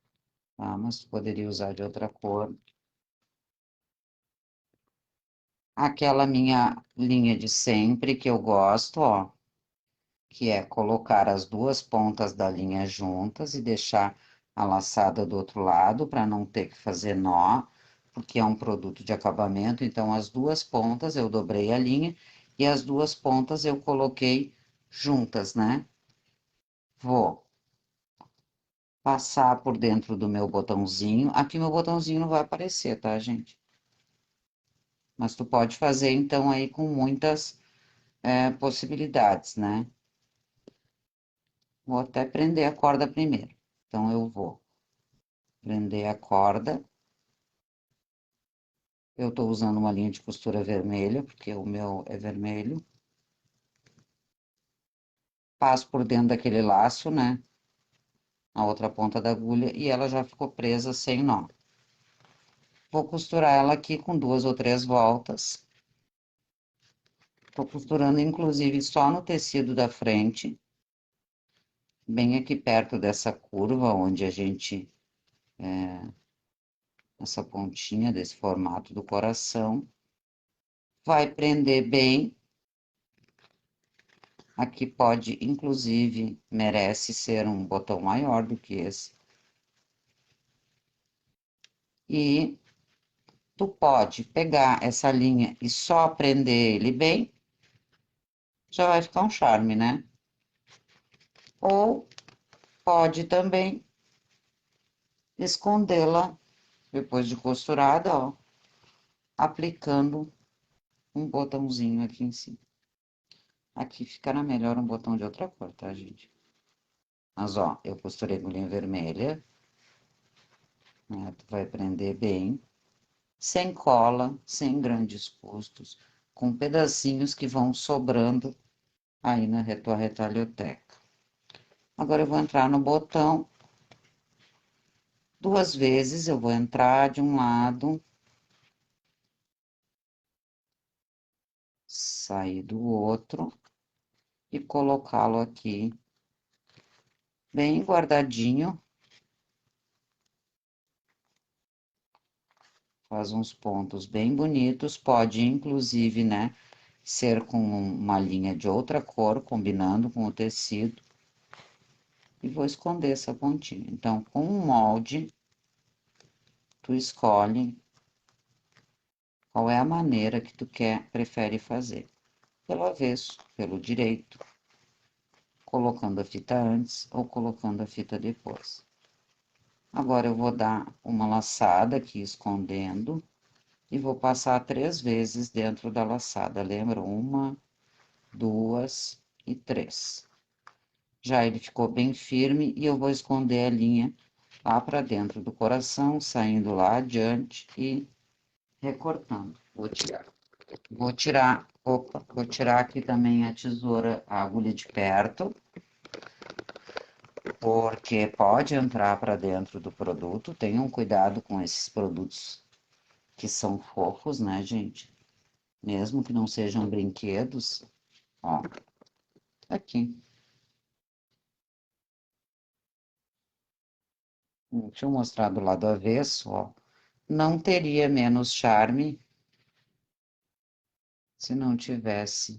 tá? Mas poderia usar de outra cor. Aquela minha linha de sempre, que eu gosto, ó, que é colocar as 2 pontas da linha juntas e deixar a laçada do outro lado, para não ter que fazer nó, porque é um produto de acabamento, então as 2 pontas eu dobrei a linha e as 2 pontas eu coloquei juntas, né? Vou passar por dentro do meu botãozinho. Aqui meu botãozinho não vai aparecer, tá, gente? Mas tu pode fazer, então, aí com muitas possibilidades, né? Vou até prender a corda primeiro. Então, eu vou prender a corda. Eu tô usando uma linha de costura vermelha, porque o meu é vermelho. Passo por dentro daquele laço, né? A outra ponta da agulha, e ela já ficou presa sem nó. Vou costurar ela aqui com 2 ou 3 voltas. Tô costurando, inclusive, só no tecido da frente, bem aqui perto dessa curva, onde a gente essa pontinha desse formato do coração. Vai prender bem. Aqui pode, inclusive, merece ser um botão maior do que esse. E tu pode pegar essa linha e só prender ele bem, já vai ficar um charme, né? Ou pode também escondê-la depois de costurada, ó, aplicando um botãozinho aqui em cima. Aqui ficará melhor um botão de outra cor, tá, gente? Mas, ó, eu costurei com linha vermelha, né? Tu vai prender bem, sem cola, sem grandes custos, com pedacinhos que vão sobrando aí na tua retalhoteca. Agora eu vou entrar no botão. Duas vezes eu vou entrar de um lado, sair do outro e colocá-lo aqui bem guardadinho. Faz uns pontos bem bonitos, pode inclusive, né, ser com uma linha de outra cor, combinando com o tecido. E vou esconder essa pontinha. Então, com um molde, tu escolhe qual é a maneira que tu prefere fazer. Pelo avesso, pelo direito, colocando a fita antes ou colocando a fita depois. Agora, eu vou dar uma laçada aqui, escondendo, e vou passar 3 vezes dentro da laçada. Lembra? 1, 2 e 3. Já ele ficou bem firme e eu vou esconder a linha lá para dentro do coração, saindo lá adiante e recortando. Vou tirar aqui também a tesoura, a agulha de perto, porque pode entrar para dentro do produto. Tenham cuidado com esses produtos que são fofos, né, gente? Mesmo que não sejam brinquedos, ó, aqui. Deixa eu mostrar do lado avesso, ó. Não teria menos charme se não tivesse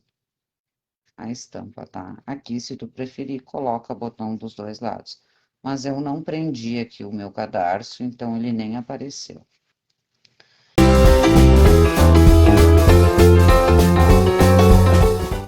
a estampa, tá? Aqui, se tu preferir, coloca botão dos dois lados. Mas eu não prendi aqui o meu cadarço, então ele nem apareceu.